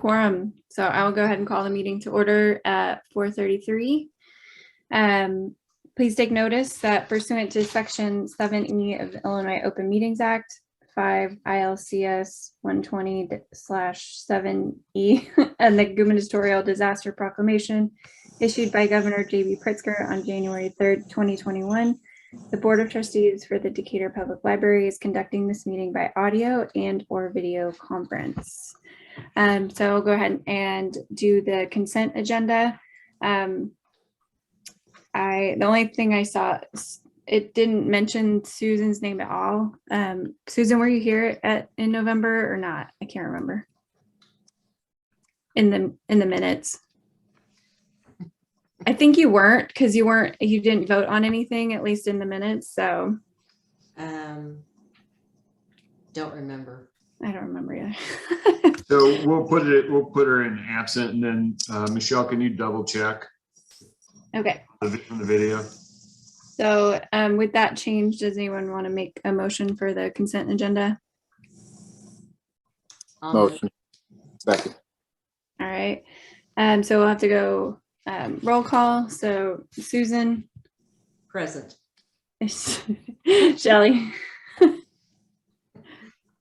Quorum. So I will go ahead and call the meeting to order at 4:33. Please take notice that pursuant to Section 7E of the Illinois Open Meetings Act, 5 ILCS 120/7E, and the gubernatorial disaster proclamation issued by Governor J.B. Pritzker on January 3rd, 2021, the Board of Trustees for the Decatur Public Library is conducting this meeting by audio and/or video conference. So I'll go ahead and do the consent agenda. The only thing I saw, it didn't mention Susan's name at all. Susan, were you here in November or not? I can't remember. In the minutes. I think you weren't, because you didn't vote on anything, at least in the minutes. So don't remember. I don't remember either. So we'll put her in absent, and then Michelle, can you double check? Okay. From the video. So with that change, does anyone want to make a motion for the consent agenda? Motion. Second. All right. So we'll have to go roll call. So Susan. Present. Shelley.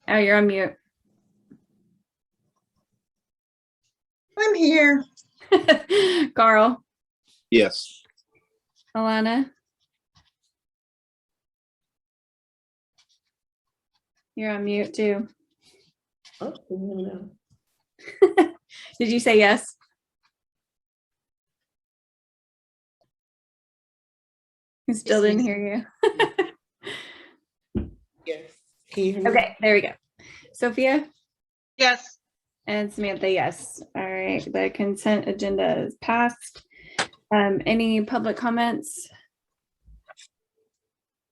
Oh, you're on mute. I'm here. Carl. Yes. Alana. You're on mute too. Oh, no. Did you say yes? I still didn't hear you. Yes. Can you hear me? Okay, there we go. Sophia? Yes. And Samantha, yes. All right, the consent agenda is passed. Any public comments?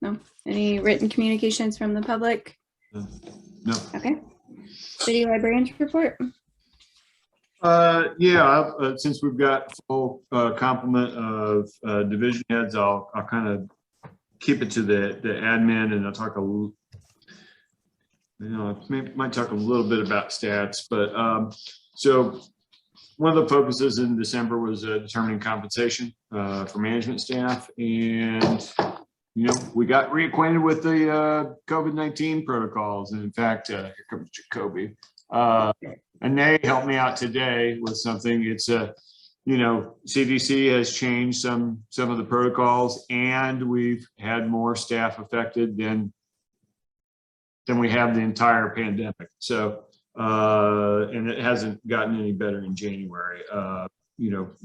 No. Any written communications from the public? No. Okay. City librarians report. Since we've got full complement of division heads, I'll kind of keep it to the admin, and I'll talk might talk a little bit about stats, but so one of the focuses in December was determining compensation for management staff, and we got reacquainted with the COVID-19 protocols, and in fact, here comes Jacoby. Anae helped me out today with something. It's CDC has changed some of the protocols, and we've had more staff affected than we have the entire pandemic. So, and it hasn't gotten any better in January.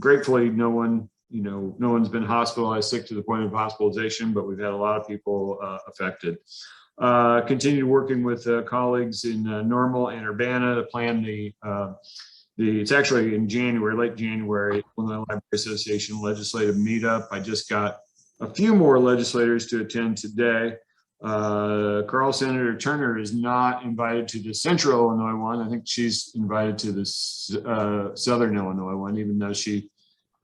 Gratefully, no one's been hospitalized, sick to the point of hospitalization, but we've had a lot of people affected. Continued working with colleagues in Normal and Urbana to plan it's actually in January, late January, Illinois Library Association legislative meetup. I just got a few more legislators to attend today. Senator Turner is not invited to the Central Illinois one. I think she's invited to the Southern Illinois one, even though she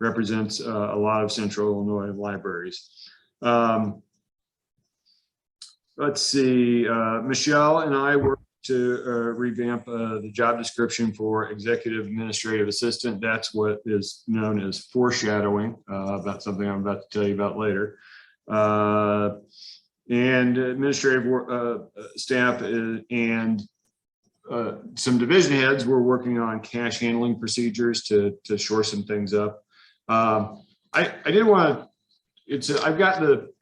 represents a lot of Central Illinois libraries. Let's see, Michelle and I worked to revamp the job description for executive administrative assistant. That's what is known as foreshadowing, about something I'm about to tell you about later. And administrative staff and some division heads were working on cash handling procedures to shore some things up. I didn't want to, I've got the,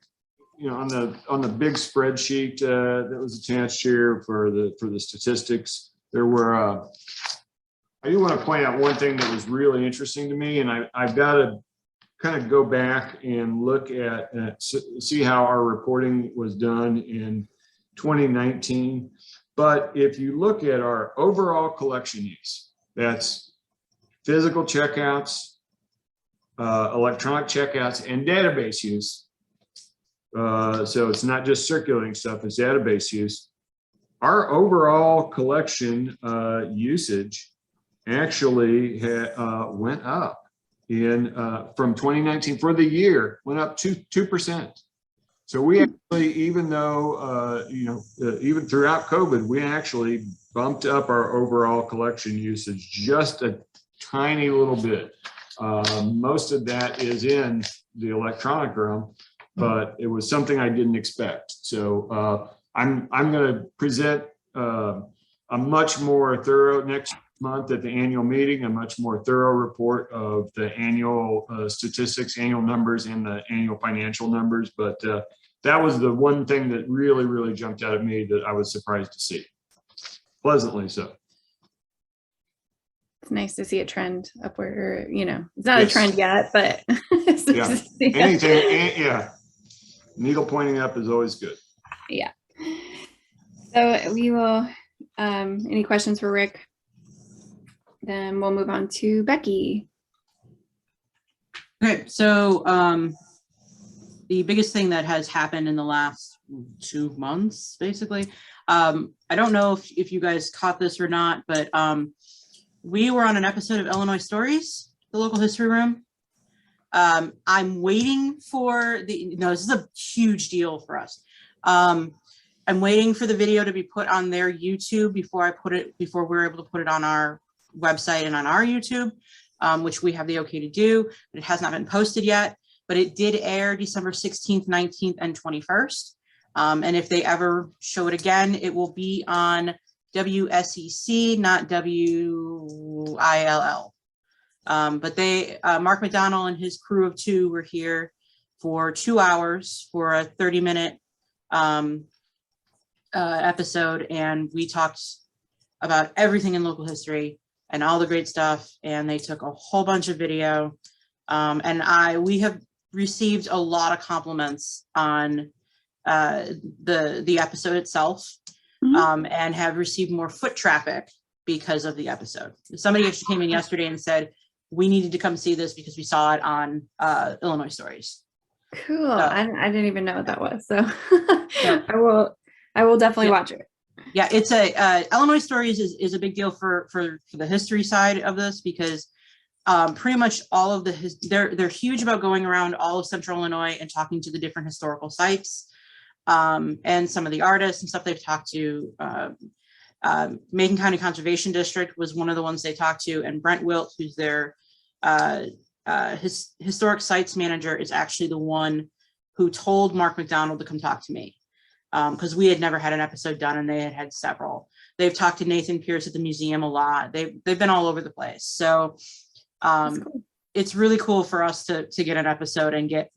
on the big spreadsheet that was attached here for the statistics, there were, I do want to point out one thing that was really interesting to me, and I've got to kind of go back and look at see how our reporting was done in 2019. But if you look at our overall collection use, that's physical checkouts, electronic checkouts, and database use. So it's not just circulating stuff, it's database use. Our overall collection usage actually went up from 2019 for the year, went up 2%. So we actually, even though, even throughout COVID, we actually bumped up our overall collection usage just a tiny little bit. Most of that is in the electronic realm, but it was something I didn't expect. So I'm going to present a much more thorough next month at the annual meeting, a much more thorough report of the annual statistics, annual numbers, and the annual financial numbers. But that was the one thing that really, really jumped out at me that I was surprised to see. Pleasantly so. It's nice to see a trend upward, or, it's not a Yes. trend yet, but it's nice Yeah. to see it. Anything, yeah. Needle pointing up is always good. Yeah. So we will, any questions for Rick? Then we'll move on to Becky. Okay, so the biggest thing that has happened in the last 2 months, basically, I don't know if you guys caught this or not, but we were on an episode of Illinois Stories, the local history room. I'm waiting for this is a huge deal for us. I'm waiting for the video to be put on their YouTube before we're able to put it on our website and on our YouTube, which we have the okay to do, but it has not been posted yet, but it did air December 16th, 19th, and 21st. And if they ever show it again, it will be on WSEC, not WILL. But Mark McDonnell and his crew of 2 were here for 2 hours for a 30-minute episode, and we talked about everything in local history and all the great stuff, and they took a whole bunch of video, and we have received a lot of compliments on the episode itself, and have received more foot traffic because of the episode. Somebody actually came in yesterday and said, we needed to come see this because we saw it on Illinois Stories. Cool. So, I didn't even know what that was. So Yeah. I will definitely watch it. Yeah, it's Illinois Stories is a big deal for the history side of this, because pretty much all of they're huge about going around all of Central Illinois and talking to the different historical sites, and some of the artists and stuff they've talked to. Macon County Conservation District was one of the ones they talked to, and Brent Wilt, who's their historic sites manager, is actually the one who told Mark McDonald to come talk to me, because we had never had an episode done and they had several. They've talked to Nathan Pierce at the museum a lot. They've been all over the place. So Cool. it's really cool for us to get an episode and get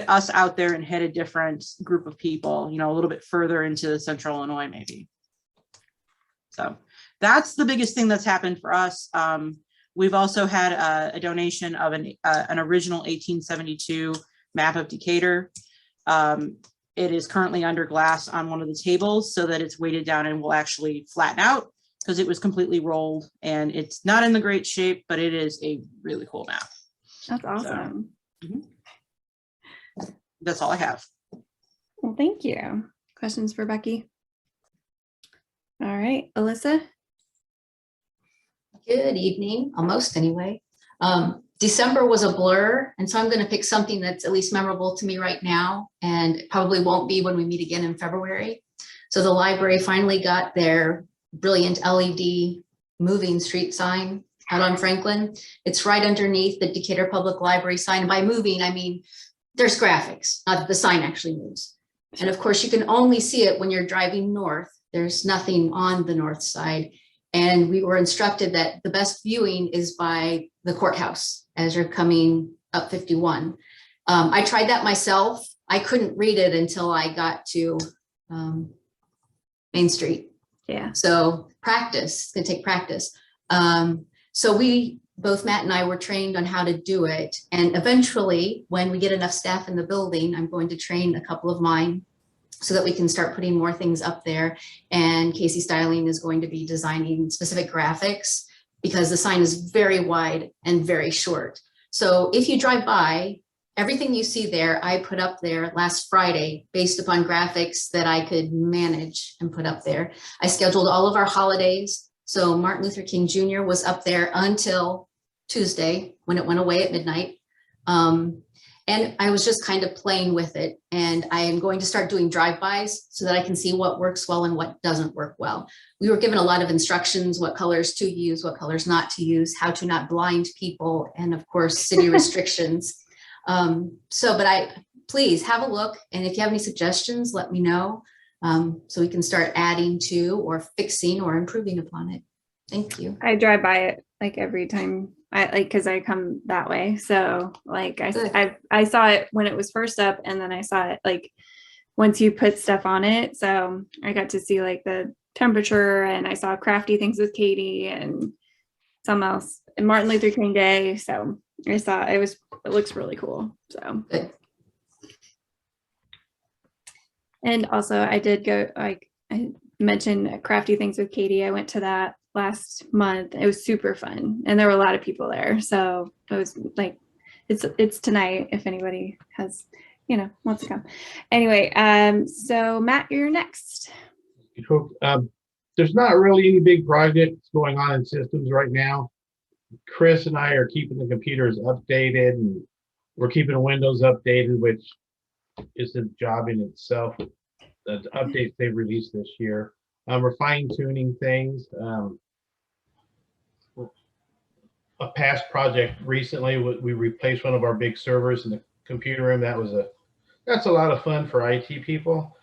us out there and hit a different group of people, a little bit further into Central Illinois, maybe. So that's the biggest thing that's happened for us. We've also had a donation of an original 1872 map of Decatur. It is currently under glass on one of the tables so that it's weighted down and will actually flatten out, because it was completely rolled and it's not in the great shape, but it is a really cool map. That's awesome. That's all I have. Well, thank you. Questions for Becky? All right, Alyssa. Good evening, almost anyway. December was a blur, and so I'm going to pick something that's at least memorable to me right now, and it probably won't be when we meet again in February. So the library finally got their brilliant LED moving street sign out on Franklin. It's right underneath the Decatur Public Library sign. By moving, I mean there's graphics, not the sign actually moves. And of course, you can only see it when you're driving north. There's nothing on the north side. And we were instructed that the best viewing is by the courthouse as you're coming up 51. I tried that myself. I couldn't read it until I got to Main Street. Yeah. So practice, it's gonna take practice. So both Matt and I were trained on how to do it. And eventually, when we get enough staff in the building, I'm going to train a couple of mine so that we can start putting more things up there. And Casey Styling is going to be designing specific graphics, because the sign is very wide and very short. So if you drive by, everything you see there, I put up there last Friday based upon graphics that I could manage and put up there. I scheduled all of our holidays. So Martin Luther King Jr. was up there until Tuesday when it went away at midnight. And And I was just kind of playing with it, and I am going to start doing drive-bys so that I can see what works well and what doesn't work well. We were given a lot of instructions, what colors to use, what colors not to use, how to not blind people, and of course, city restrictions. But please have a look. And if you have any suggestions, let me know, so we can start adding to or fixing or improving upon it. Thank you. I drive by it like every time because I come that way. So like Good. I saw it when it was first up, and then I saw it like once you put stuff on it. So I got to see like the temperature, and I saw Crafty Things with Katie and something else, and Martin Luther King Day. So I saw it looks really cool. So Good. and also I did go, like I mentioned, Crafty Things with Katie. I went to that last month. It was super fun, and there were a lot of people there. So it was like, it's tonight if anybody has, wants to come. Anyway, so Matt, you're next. There's not really any big projects going on in systems right now. Chris and I are keeping the computers updated, and we're keeping Windows updated, which is a job in itself. The updates they released this year. We're fine tuning things. A past project recently, we replaced one of our big servers in the computer room. That's a lot of fun for IT people.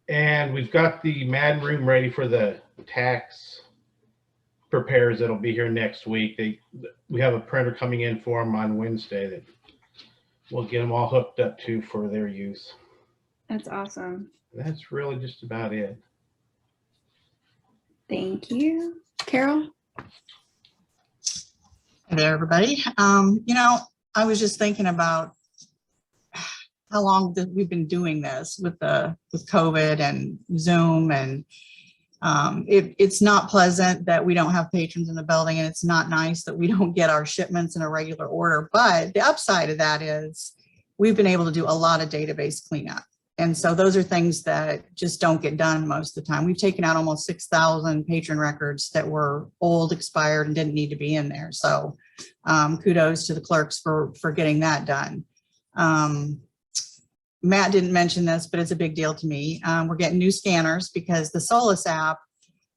And we've got the Madden room ready for the tax preparers that'll be here next week. We have a printer coming in for them on Wednesday that we'll get them all hooked up to for their use. That's awesome. That's really just about it. Thank you. Carol? Hey there, everybody. I was just thinking about how long that we've been doing this with COVID and Zoom, and it's not pleasant that we don't have patrons in the building, and it's not nice that we don't get our shipments in a regular order. But the upside of that is we've been able to do a lot of database cleanup. And so those are things that just don't get done most of the time. We've taken out almost 6,000 patron records that were old, expired, and didn't need to be in there. So kudos to the clerks for getting that done. Matt didn't mention this, but it's a big deal to me. We're getting new scanners because the Solus app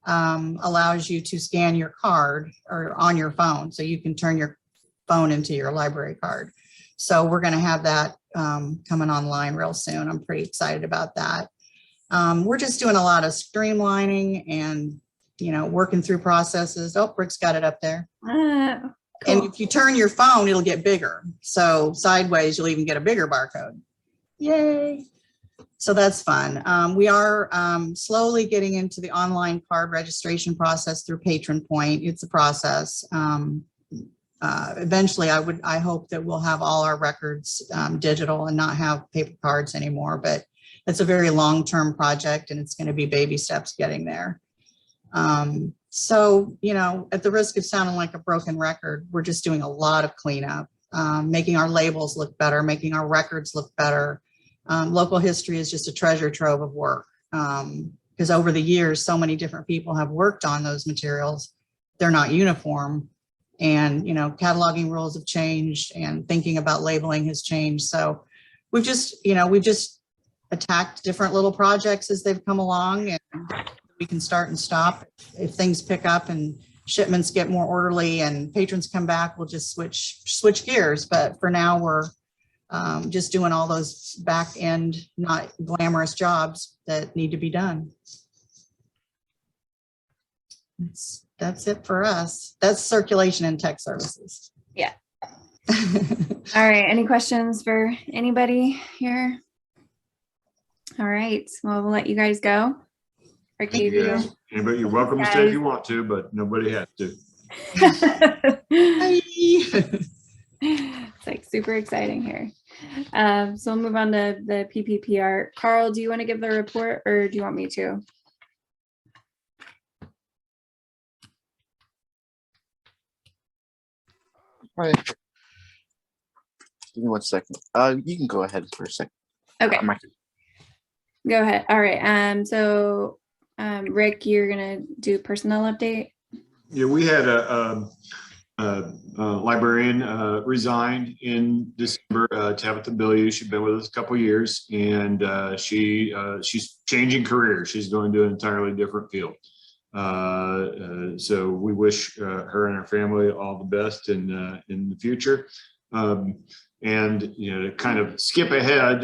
allows you to scan your card or on your phone. So you can turn your phone into your library card. So we're going to have that coming online real soon. I'm pretty excited about that. We're just doing a lot of streamlining and, working through processes. Oh, Rick's got it up there. Cool. And if you turn your phone, it'll get bigger. So sideways, you'll even get a bigger barcode. Yay. So that's fun. We are slowly getting into the online card registration process through Patron Point. It's a process. Eventually, I hope that we'll have all our records digital and not have paper cards anymore, but it's a very long-term project, and it's going to be baby steps getting there. So, at the risk of sounding like a broken record, we're just doing a lot of cleanup, making our labels look better, making our records look better. Local history is just a treasure trove of work, because over the years, so many different people have worked on those materials. They're not uniform. And, cataloging rules have changed, and thinking about labeling has changed. So we've just attacked different little projects as they've come along, and we can start and stop. If things pick up and shipments get more orderly and patrons come back, we'll just switch gears. But for now, we're just doing all those back end, not glamorous jobs that need to be done. That's it for us. That's circulation and tech services. Yeah. All right. Any questions for anybody here? All right. Well, we'll let you guys go. Or Thank you, guys. Anybody, you're welcome to stay if you want to, but nobody has to. It's like super exciting here. So we'll move on to the PPPR. Carl, do you want to give the report, or do you want me to? All right. Give me 1 second. You can go ahead for a second. Okay. Go ahead. All right. So Rick, you're gonna do personnel update. Yeah, we had a librarian resigned in December. Tabitha Bilyeu, she's been with us a couple of years, and she's changing careers. She's going to an entirely different field. So we wish her and her family all the best in the future. And to kind of skip ahead,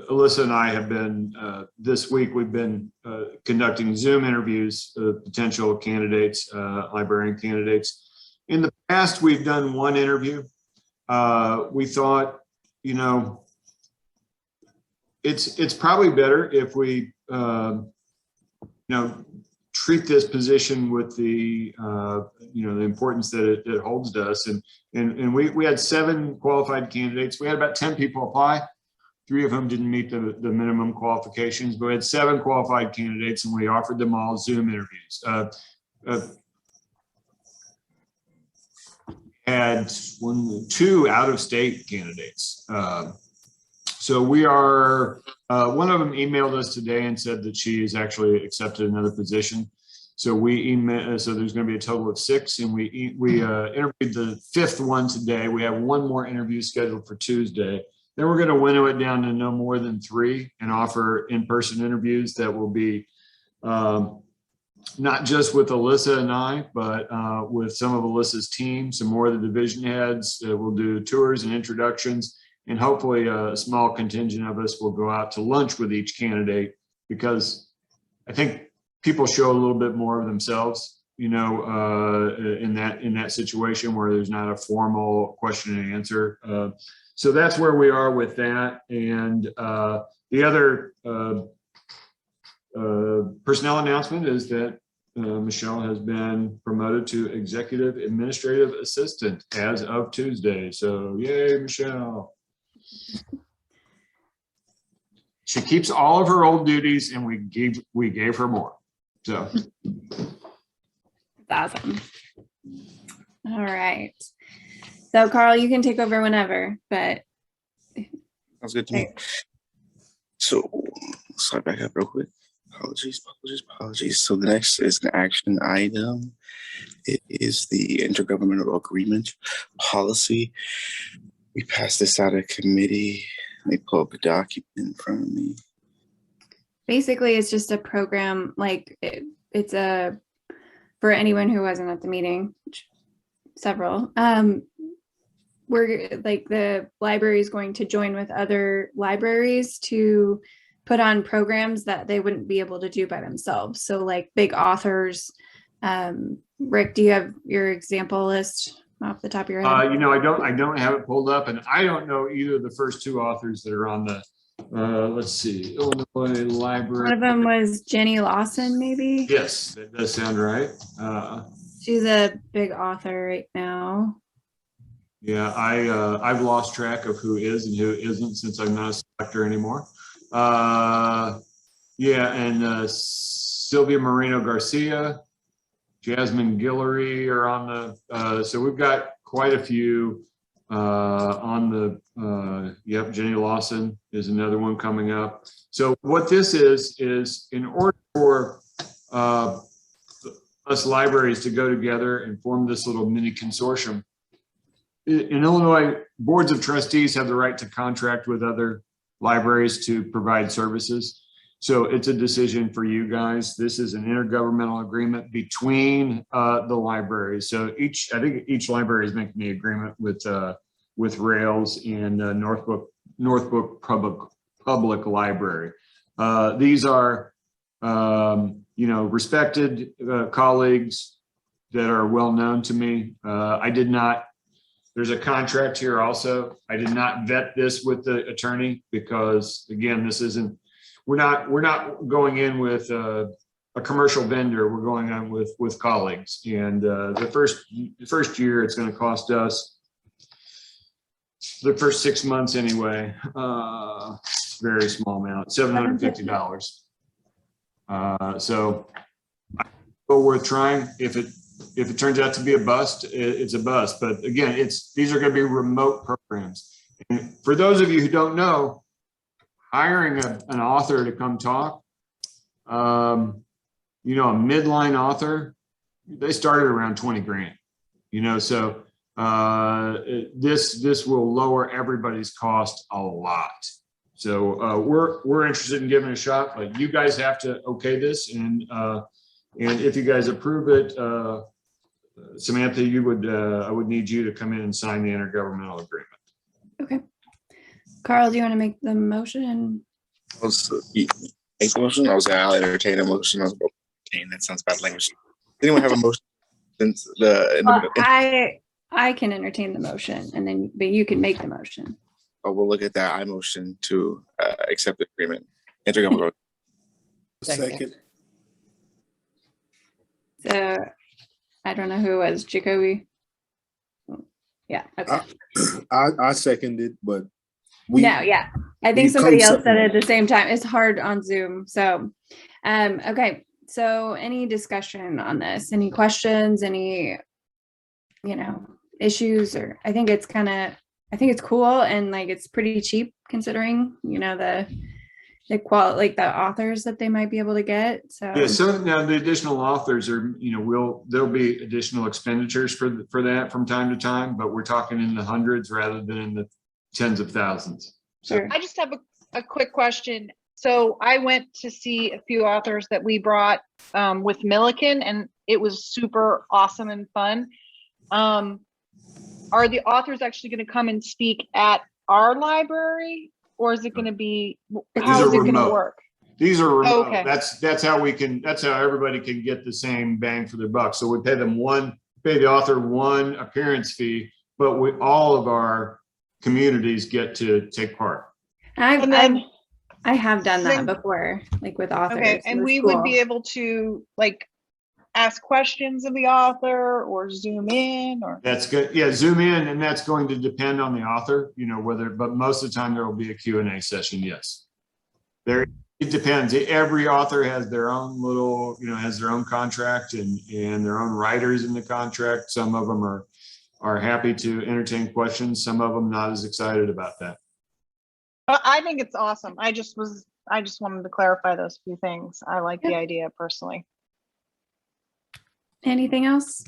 Alyssa and I have been this week. We've been conducting Zoom interviews of potential candidates, librarian candidates. In the past, we've done one interview. We thought, it's probably better if we treat this position with the the importance that it holds to us. And we had 7 qualified candidates. We had about 10 people apply. 3 of them didn't meet the minimum qualifications, but we had 7 qualified candidates, and we offered them all Zoom interviews. Had 2 out-of-state candidates. So we are, one of them emailed us today and said that she has actually accepted another position. So so there's going to be a total of 6, and we interviewed the 5th one today. We have 1 more interview scheduled for Tuesday. Then we're going to winnow it down to no more than 3 and offer in-person interviews that will be not just with Alyssa and I, but with some of Alyssa's team, some more of the division heads. We'll do tours and introductions, and hopefully a small contingent of us will go out to lunch with each candidate, because I think people show a little bit more of themselves, in that situation where there's not a formal question and answer. So that's where we are with that. And the other personnel announcement is that Michelle has been promoted to executive administrative assistant as of Tuesday. So yay, Michelle. She keeps all of her old duties, and we gave her more. So That's awesome. All right. So Carl, you can take over whenever, but Sounds good to me. So let's start back up real quick. Apologies. So the next is an action item. It is the intergovernmental agreement policy. We passed this out of committee. Let me pull up a document in front of me. basically it's just a program, like it's for anyone who wasn't at the meeting, several, we're like, the library is going to join with other libraries to put on programs that they wouldn't be able to do by themselves. So like big authors. Rick, do you have your example list off the top of your head? I don't have it pulled up, and I don't know either of the first 2 authors that are on the, let's see, Illinois Library. One of them was Jenny Lawson, maybe? Yes, that does sound right. She's a big author right now. Yeah, I've lost track of who is and who isn't since I'm not a selector anymore. Yeah, and Sylvia Moreno Garcia, Jasmine Guillory are on the, so we've got quite a few on the, yep, Jenny Lawson is another one coming up. So what this is in order for us libraries to go together and form this little mini consortium, in Illinois, boards of trustees have the right to contract with other libraries to provide services. So it's a decision for you guys. This is an intergovernmental agreement between the libraries. So I think each library is making the agreement with Rails and Northbrook Public Library. These are respected colleagues that are well known to me. There's a contract here also. I did not vet this with the attorney because, again, we're not going in with a commercial vendor. We're going on with colleagues. And the first year, it's going to cost us, the first 6 months anyway, very small amount, $750. So worth trying. If it turns out to be a bust, it's a bust. But again, these are going to be remote programs. And for those of you who don't know, hiring an author to come talk, a midline author, they started around 20 grand. So this will lower everybody's cost a lot. So we're interested in giving it a shot, but you guys have to okay this, and if you guys approve it, Samantha, I would need you to come in and sign the intergovernmental agreement. Okay. Carl, do you want to make the motion? Make the motion. I'll entertain a motion. That sounds bad language. Anyone have a motion? Since I can entertain the motion, but you can make the motion. Oh, we'll look at that. I motion to accept the agreement. Intergovernmental. Second. So I don't know who it was, Jacoby. Yeah. Okay. I seconded, but Yeah. I think somebody else said it at the same time. It's hard on Zoom. So, okay. So any discussion on this? Any questions? Any, issues? Or I think it's cool, and like it's pretty cheap considering, the quality, like the authors that they might be able to get. So yeah, so now the additional authors are, there'll be additional expenditures for that from time to time, but we're talking in the hundreds rather than in the tens of thousands. sure. I just have a quick question. So I went to see a few authors that we brought with Milliken, and it was super awesome and fun. Are the authors actually going to come and speak at our library, or is it going to be, how is it going to work? These are remote. Okay. That's how everybody can get the same bang for their buck. So we pay the author one appearance fee, but all of our communities get to take part. I have done that before, like with authors. Okay, and we would be able to like ask questions of the author or zoom in, or that's good. Yeah, zoom in, and that's going to depend on the author, but most of the time there will be a Q&A session. Yes, it depends. Every author has their own little, has their own contract and their own writers in the contract. Some of them are happy to entertain questions. Some of them not as excited about that. I think it's awesome. I just wanted to clarify those few things. I like the idea personally. Anything else?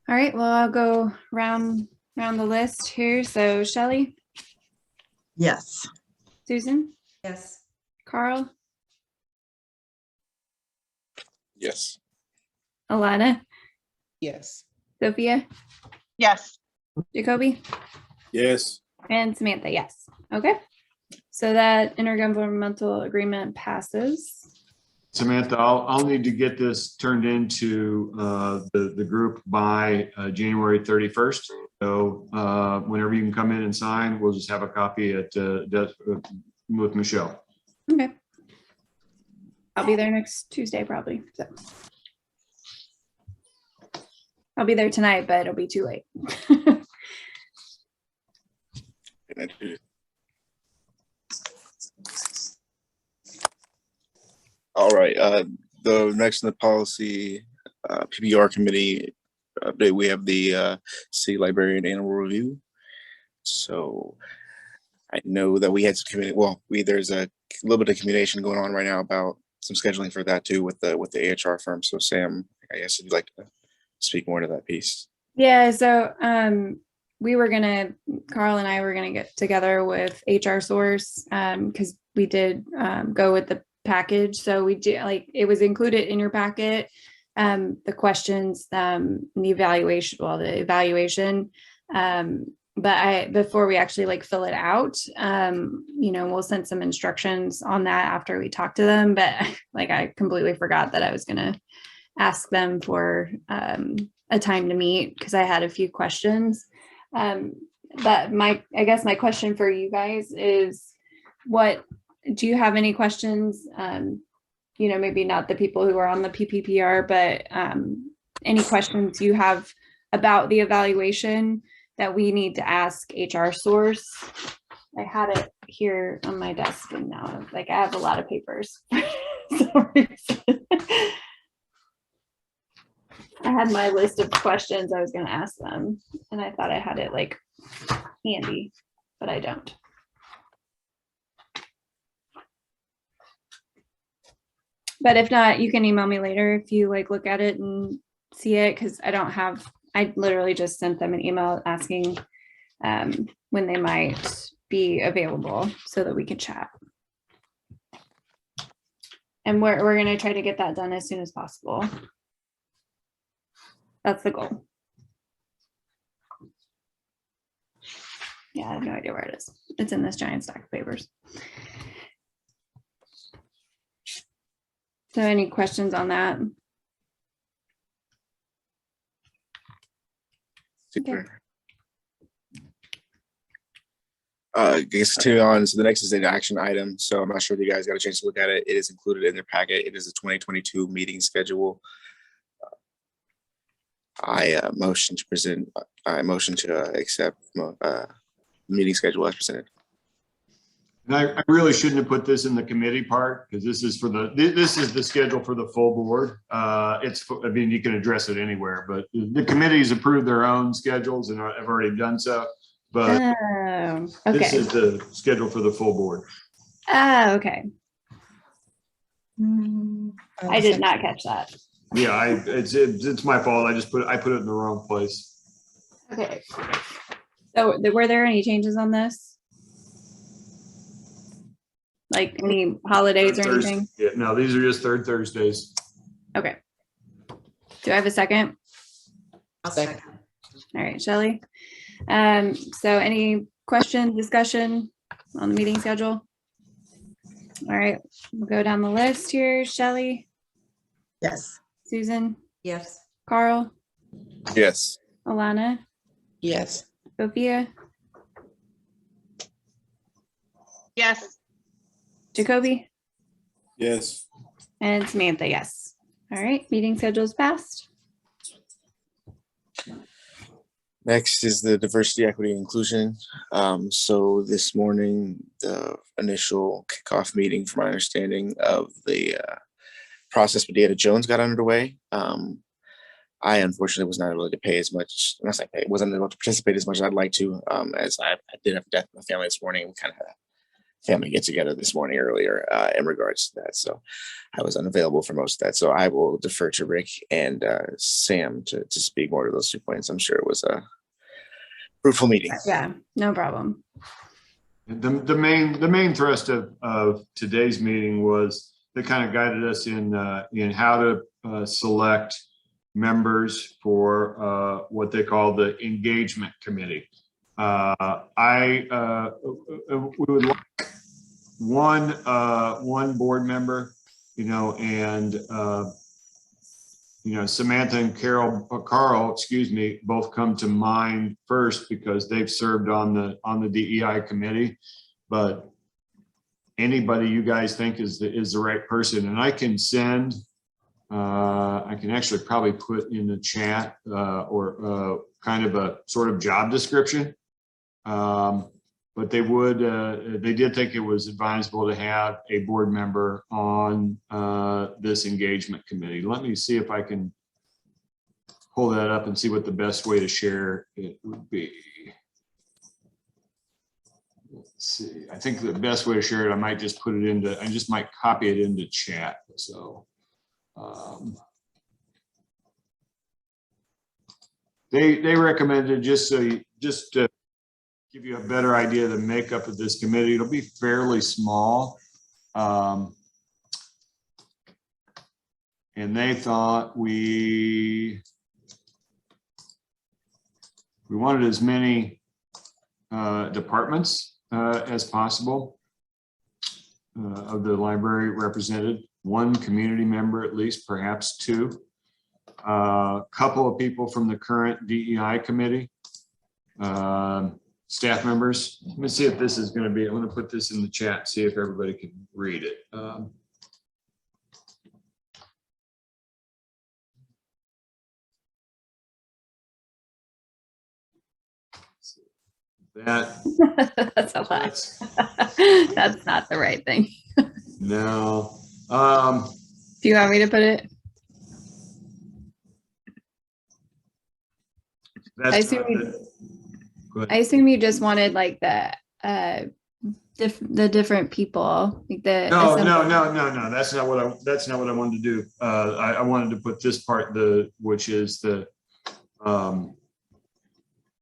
All right, well, I'll go round the list here. So Shelley, Yes. Susan, Yes. Carl, Yes. Alana, Yes. Sophia, Yes. Jacoby, yes. and Samantha. Yes. Okay. So that intergovernmental agreement passes. Samantha, I'll need to get this turned into the group by January 31st. So whenever you can come in and sign, we'll just have a copy with Michelle. Okay. I'll be there next Tuesday probably. So I'll be there tonight, but it'll be too late. All right. The next in the policy PBR committee update, we have the city librarian annual review. So I know that we had some community. Well, there's a little bit of communication going on right now about some scheduling for that too with the AHR firm. So Sam, I guess if you'd like to speak more to that piece. Yeah. So Carl and I were gonna get together with HR Source because we did go with the package. So we did, like, it was included in your packet, the questions, the evaluation. But before we actually fill it out, we'll send some instructions on that after we talk to them. But I completely forgot that I was gonna ask them for a time to meet because I had a few questions. But I guess my question for you guys is, do you have any questions? Maybe not the people who are on the PPPR, but any questions you have about the evaluation that we need to ask HR Source? I had it here on my desk and now I have a lot of papers. Sorry. I had my list of questions I was going to ask them and I thought I had it handy, but I don't. But if not, you can email me later if you look at it and see it because I literally just sent them an email asking when they might be available so that we can chat. And we're going to try to get that done as soon as possible. That's the goal. Yeah, I have no idea where it is. It's in this giant stack of papers. So any questions on that? Super. I guess continue on. So the next is an action item. So I'm not sure if you guys got a chance to look at it. It is included in their packet. It is a 2022 meeting schedule. I motion to accept meeting schedule as presented. And I really shouldn't have put this in the committee part because this is the schedule for the full board. I mean, you can address it anywhere, but the committees approve their own schedules and I've already done so. But okay. this is the schedule for the full board. Okay. I did not catch that. Yeah, it's my fault. I put it in the wrong place. Okay. So were there any changes on this? Like any holidays or anything? Yeah, no, these are just third Thursdays. Okay. Do I have a second? I'll second. All right, Shelley. So any question, discussion on the meeting schedule? All right, we'll go down the list here. Shelley, Yes. Susan, Yes. Carl, Yes. Alana, Yes. Sophia, Yes. Jacoby, Yes. and Samantha, yes. All right, meeting schedule is passed. Next is the diversity, equity, and inclusion. So this morning, the initial kickoff meeting, from my understanding of the process with Deanna Jones got underway. I unfortunately was not able to pay as much, wasn't able to participate as much as I'd like to, as I did have a death in my family this morning. We kind of had a family get together this morning earlier in regards to that. So I was unavailable for most of that. So I will defer to Rick and Sam to speak more to those 2 points. I'm sure it was a fruitful meeting. Yeah, no problem. The main thrust of today's meeting was that kind of guided us in how to select members for what they call the engagement committee. We would like one board member, and Samantha and Carl, both come to mind first because they've served on the DEI committee, but anybody you guys think is the right person, and I can send. I can actually probably put in the chat or kind of a sort of job description. But they did think it was advisable to have a board member on this engagement committee. Let me see if I can pull that up and see what the best way to share it would be. Let's see. I think the best way to share it, I just might copy it into chat. So they recommended, just to give you a better idea of the makeup of this committee, it'll be fairly small. And they thought we wanted as many departments as possible of the library represented, one community member at least, perhaps two, a couple of people from the current DEI committee, staff members. Let me see if this is going to be, I'm going to put this in the chat, see if everybody can read it. That's a lot. That's not the right thing. No. Do you want me to put it? I assume you just wanted like the the different people, like the. No, assembly. no. That's not what I wanted to do. I wanted to put this part, which is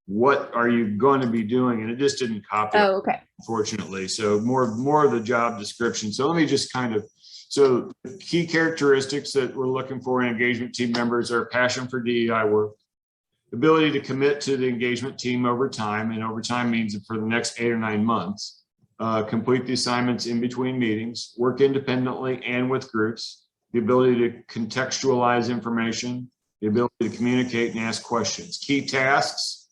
what are you going to be doing? And it just didn't copy, Oh, okay. unfortunately. So more of the job description. So let me just so the key characteristics that we're looking for in engagement team members are passion for DEI work, ability to commit to the engagement team over time, and over time means for the next 8 or 9 months, complete the assignments in between meetings, work independently and with groups, the ability to contextualize information, the ability to communicate and ask questions. Key tasks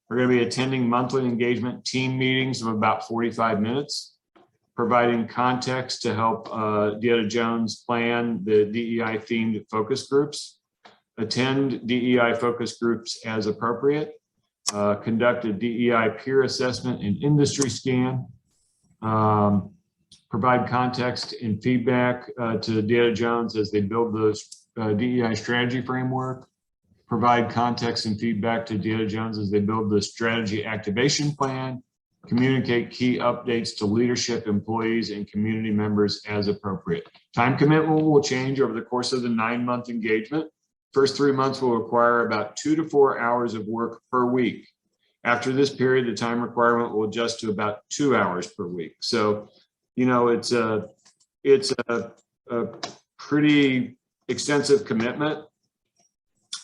are going to be attending monthly engagement team meetings of about 45 minutes, providing context to help Deanna Jones plan the DEI themed focus groups, attend DEI focus groups as appropriate, conduct a DEI peer assessment and industry scan, provide context and feedback to Deanna Jones as they build those DEI strategy framework, provide context and feedback to Deanna Jones as they build the strategy activation plan, communicate key updates to leadership, employees, and community members as appropriate. Time commitment will change over the course of the 9-month engagement. First 3 months will require about 2 to 4 hours of work per week. After this period, the time requirement will adjust to about 2 hours per week. So, it's a pretty extensive commitment,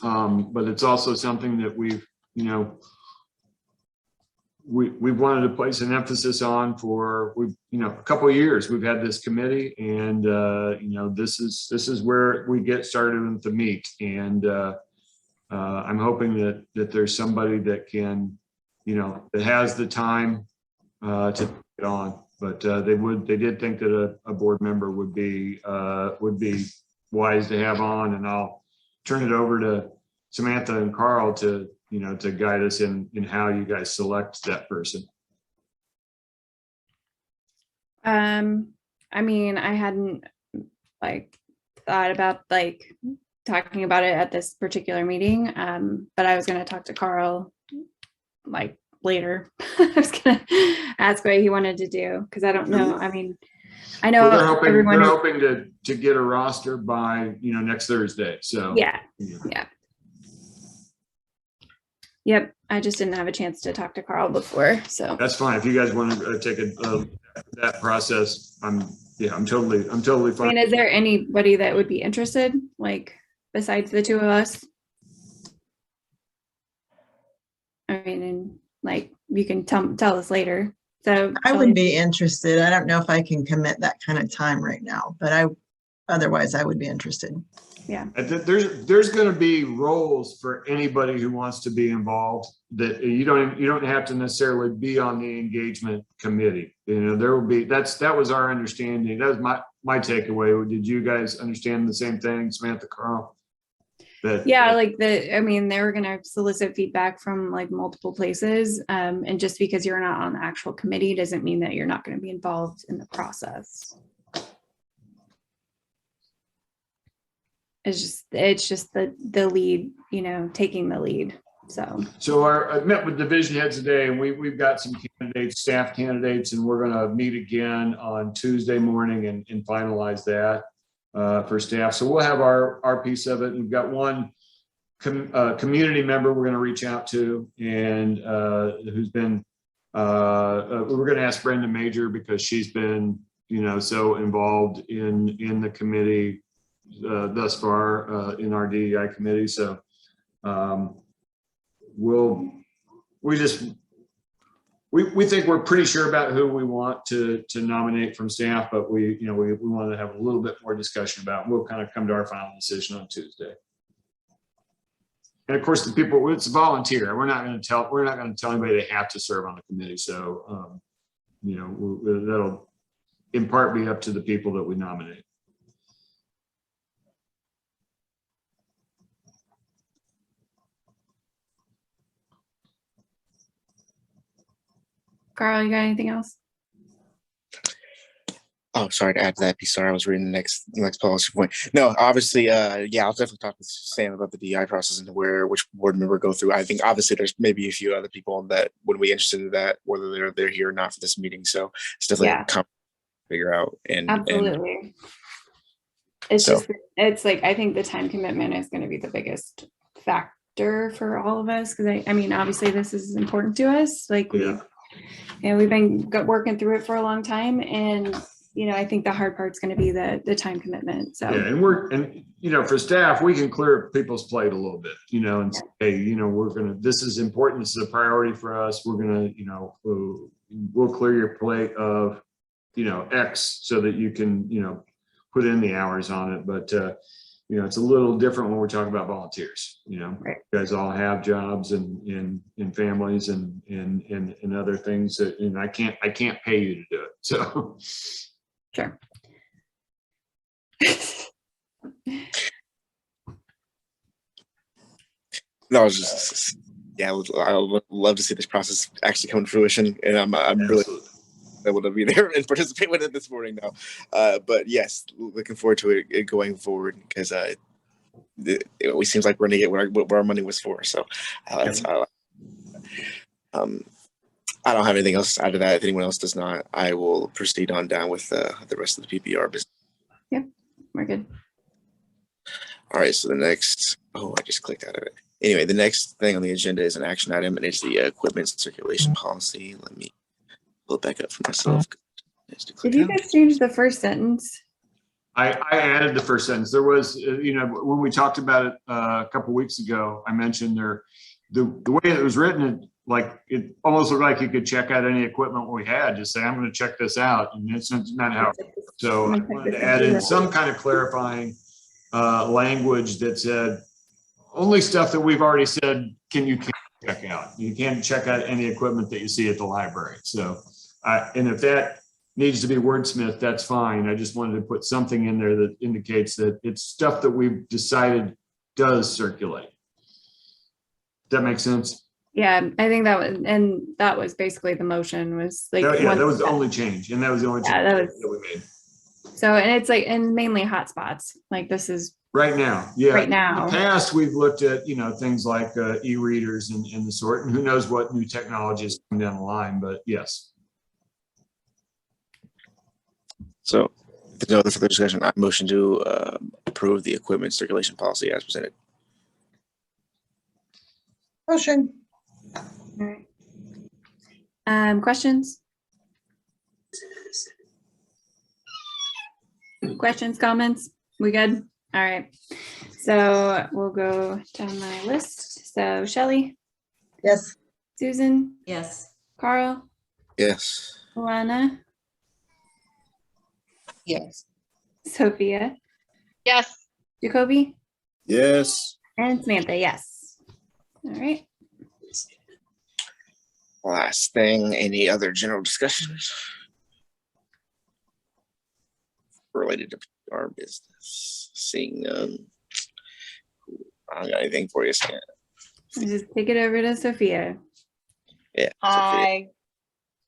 but it's also something that we've wanted to place an emphasis on for a couple of years. We've had this committee, and this is where we get started with the meat. And I'm hoping that there's somebody that can, that has the time to get on. But they did think that a board member would be wise to have on, and I'll turn it over to Samantha and Carl to guide us in how you guys select that person. I mean, I hadn't thought about talking about it at this particular meeting, but I was going to talk to Carl later. I was going to ask what he wanted to do, because I don't know. I mean, I know They're hoping to get a roster by next Thursday. So yeah. Yep, I just didn't have a chance to talk to Carl before, so that's fine. If you guys want to take that process, I'm totally fine. I mean, is there anybody that would be interested, besides the two of us? I mean, and you can tell us later. So I would be interested. I don't know if I can commit that kind of time right now, but otherwise I would be interested. Yeah. There's going to be roles for anybody who wants to be involved, that you don't have to necessarily be on the engagement committee. There will be, that was our understanding. That was my takeaway. Did you guys understand the same thing, Samantha, Carl? Yeah, I mean, they were going to solicit feedback from multiple places. And just because you're not on the actual committee doesn't mean that you're not going to be involved in the process. It's just the lead, taking the lead. So I met with division heads today, and we've got some candidates, staff candidates, and we're going to meet again on Tuesday morning and finalize that for staff. So we'll have our piece of it. We've got one community member we're going to reach out to, and who's been we're going to ask Brenda Major, because she's been so involved in the committee thus far in our DEI committee. So we think we're pretty sure about who we want to nominate from staff, but we want to have a little bit more discussion about it. We'll kind of come to our final decision on Tuesday. And of course, the people, it's volunteer. We're not going to tell anybody they have to serve on the committee. So that'll in part be up to the people that we nominate. Carl, you got anything else? Oh, sorry to add to that piece. Sorry, I was reading the next policy point. No, obviously, yeah, I'll definitely talk with Sam about the DI process and which board member go through. I think obviously there's maybe a few other people that would be interested in that, whether they're here or not for this meeting. So it's definitely Yeah. a comp figure out. And Absolutely. It's So- just, it's like, I think the time commitment is going to be the biggest factor for all of us. Cause I mean, obviously this is important to us. Like we've been working through it for a long time. And, you know, I think the hard part's going to be the time commitment. So. Yeah, and you know, for staff, we can clear people's plate a little bit, you know, and say, hey, you know, this is important. This is a priority for us. We're going to, you know, we'll clear your plate of, you know, X so that you can, you know, put in the hours on it. But, you know, it's a little different when we're talking about volunteers, you know, Right. You guys all have jobs and families and other things that, and I can't pay you to do it. So. Sure. no, I was just, yeah, I would love to see this process actually come to fruition. And I'm really able to be there and participate with it this morning now. But yes, looking forward to it going forward because it always seems like we're going to get what our money was for. So I don't have anything else out of that. If anyone else does not, I will proceed on down with the rest of the PPR business. Yep, we're good. All right, so the next, I just clicked out of it. Anyway, the next thing on the agenda is an action item, and it's the equipment circulation policy. Let me pull it back up for myself. Did you guys change the first sentence? I added the first sentence. There was, you know, when we talked about it a couple of weeks ago, I mentioned the way it was written, it almost looked like you could check out any equipment we had. Just say, I'm going to check this out, and it's not how. So I wanted to add in some kind of clarifying language that said only stuff that we've already said you can't check out. You can't check out any equipment that you see at the library. So, and if that needs to be wordsmithed, that's fine. I just wanted to put something in there that indicates that it's stuff that we've decided does circulate. Does that make sense? Yeah, I think that was basically the motion was like. That was the only change, and that was the only change that we made. So, and it's like, and mainly hotspots, like this is. Right now, yeah. Right now. In the past, we've looked at, you know, things like e-readers and the sort, and who knows what new technologies come down the line, but yes. So, if there's no other further discussion, I motion to approve the equipment circulation policy as presented. Motion. All right. Questions? Questions, comments? We good? All right. So we'll go down my list. So Shelley, Yes. Susan, Yes. Carl, Yes. Luana, Yes. Sophia, Yes. Jacoby, Yes. and Samantha. Yes. All right. Last thing, any other general discussions related to our business? Seeing none. I don't got anything for you, Sam. I'll just take it over to Sophia. Yeah. Hi.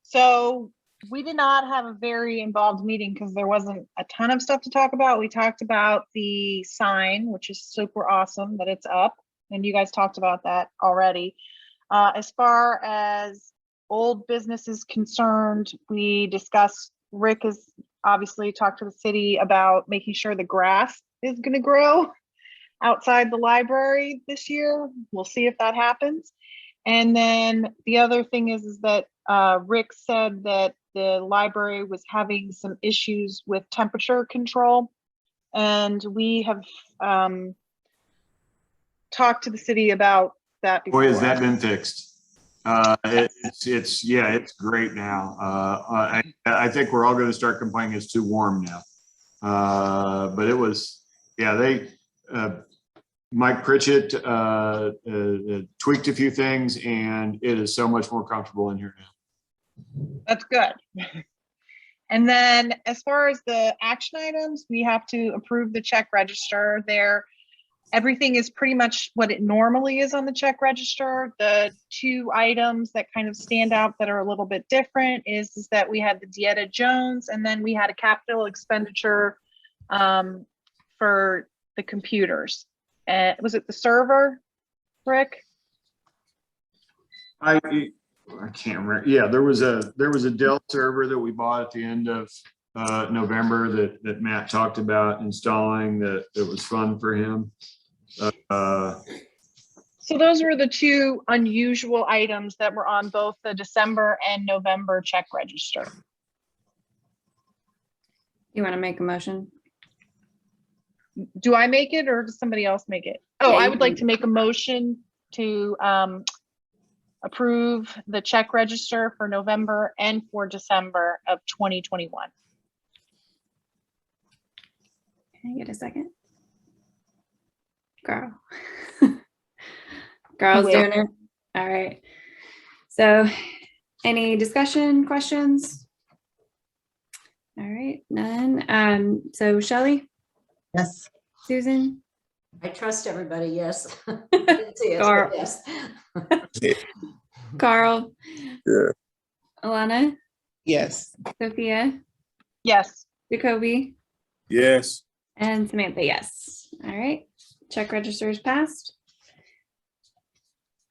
So we did not have a very involved meeting because there wasn't a ton of stuff to talk about. We talked about the sign, which is super awesome that it's up, and you guys talked about that already. As far as old business is concerned, we discussed, Rick has obviously talked to the city about making sure the grass is going to grow outside the library this year. We'll see if that happens. And then the other thing is that Rick said that the library was having some issues with temperature control. And we have talked to the city about that before. Boy, has that been fixed. It's great now. I think we're all going to start complaining it's too warm now. But it was, Mike Pritchett tweaked a few things, and it is so much more comfortable in here now. That's good. And then as far as the action items, we have to approve the check register. There everything is pretty much what it normally is on the check register. The two items that kind of stand out that are a little bit different is that we had the Dieta Jones, and then we had a capital expenditure for the computers. Was it the server, Rick? I can't remember. Yeah, there was a Dell server that we bought at the end of November that Matt talked about installing, that was fun for him. So those were the two unusual items that were on both the December and November check register. You want to make a motion? Do I make it or does somebody else make it? Oh, Yeah, I you would like can. to make a motion to approve the check register for November and for December of 2021. Can I get a second? Girl. Girl's will. doing it. All right. So any discussion, questions? All right, none. So Shelley, Yes. Susan, I trust everybody, yes. Didn't see it, Carl. but yes. Carl, Yeah. Alana, Yes. Sophia, Yes. Jacoby, Yes. and Samantha, yes. All right, check register is passed.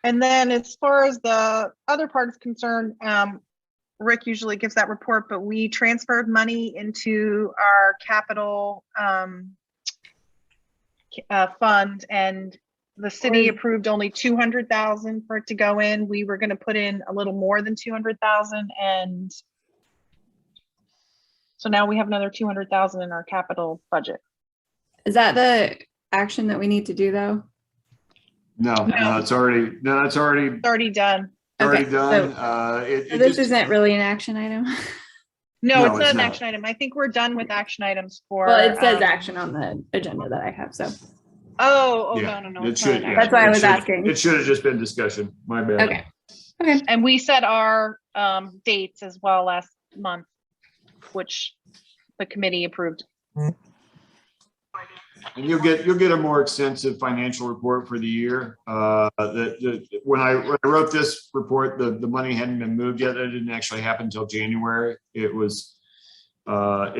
And then as far as the other part is concerned, Rick usually gives that report, but we transferred money into our capital fund, and the city approved only 200,000 for it to go in. We were going to put in a little more than 200,000, and so now we have another 200,000 in our capital budget. Is that the action that we need to do though? No, it's already It's already done. already Okay, done. So this isn't really an action item. No, No, it's not it's an not. action item. I think we're done with action items for. Well, it says action on the agenda that I have, so. Oh, Yeah, no. it it's not should. an yeah, That's why I it was should- asking. It should have just been discussion. My bad. Okay. Okay. And we set our dates as well last month, which the committee approved. And you'll get a more extensive financial report for the year. When I wrote this report, the money hadn't been moved yet. It didn't actually happen until January. It was our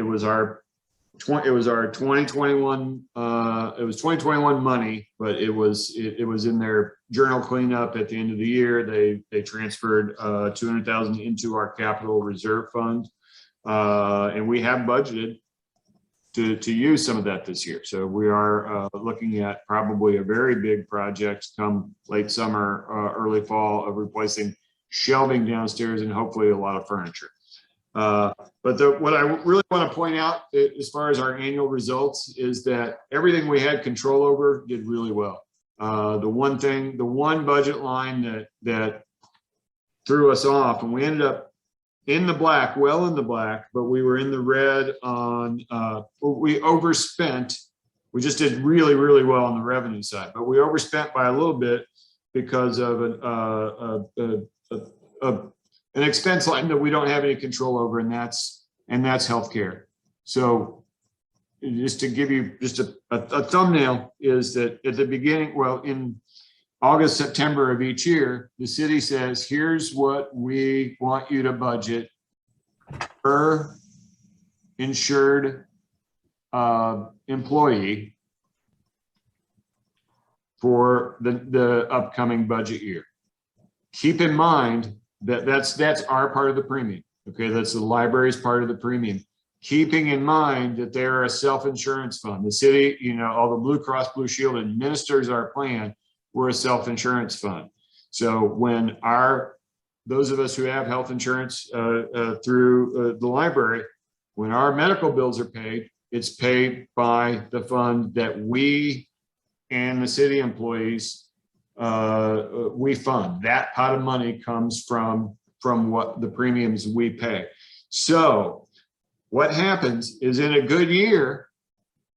2021 money, but it was in their journal cleanup at the end of the year. They transferred 200,000 into our capital reserve fund, and we have budgeted to use some of that this year. So we are looking at probably a very big project come late summer, early fall, of replacing shelving downstairs and hopefully a lot of furniture. But what I really want to point out as far as our annual results is that everything we had control over did really well. The one budget line that threw us off, and we ended up in the black, well in the black, but we were in the red on, we overspent. We just did really, really well on the revenue side, but we overspent by a little bit because of an expense line that we don't have any control over, and that's healthcare. So just to give you just a thumbnail is that at the beginning, well, in August, September of each year, the city says, here's what we want you to budget per insured employee for the upcoming budget year. Keep in mind that that's our part of the premium. Okay, that's the library's part of the premium. Keeping in mind that they're a self-insurance fund. The city, all the Blue Cross Blue Shield administers our plan. We're a self-insurance fund. So when those of us who have health insurance through the library, when our medical bills are paid, it's paid by the fund that we and the city employees, we fund. That pot of money comes from what the premiums we pay. So what happens is in a good year,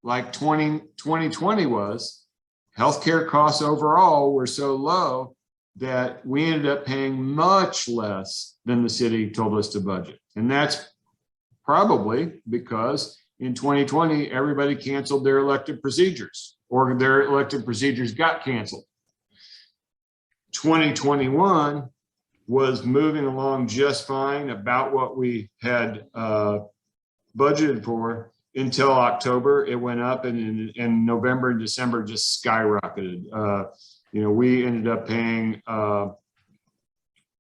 like 2020 was, healthcare costs overall were so low that we ended up paying much less than the city told us to budget. And that's probably because in 2020, everybody canceled their elective procedures. or their elected procedures got canceled. 2021 was moving along just fine, about what we had budgeted for, until October. It went up, and in November and December just skyrocketed. You know, we ended up paying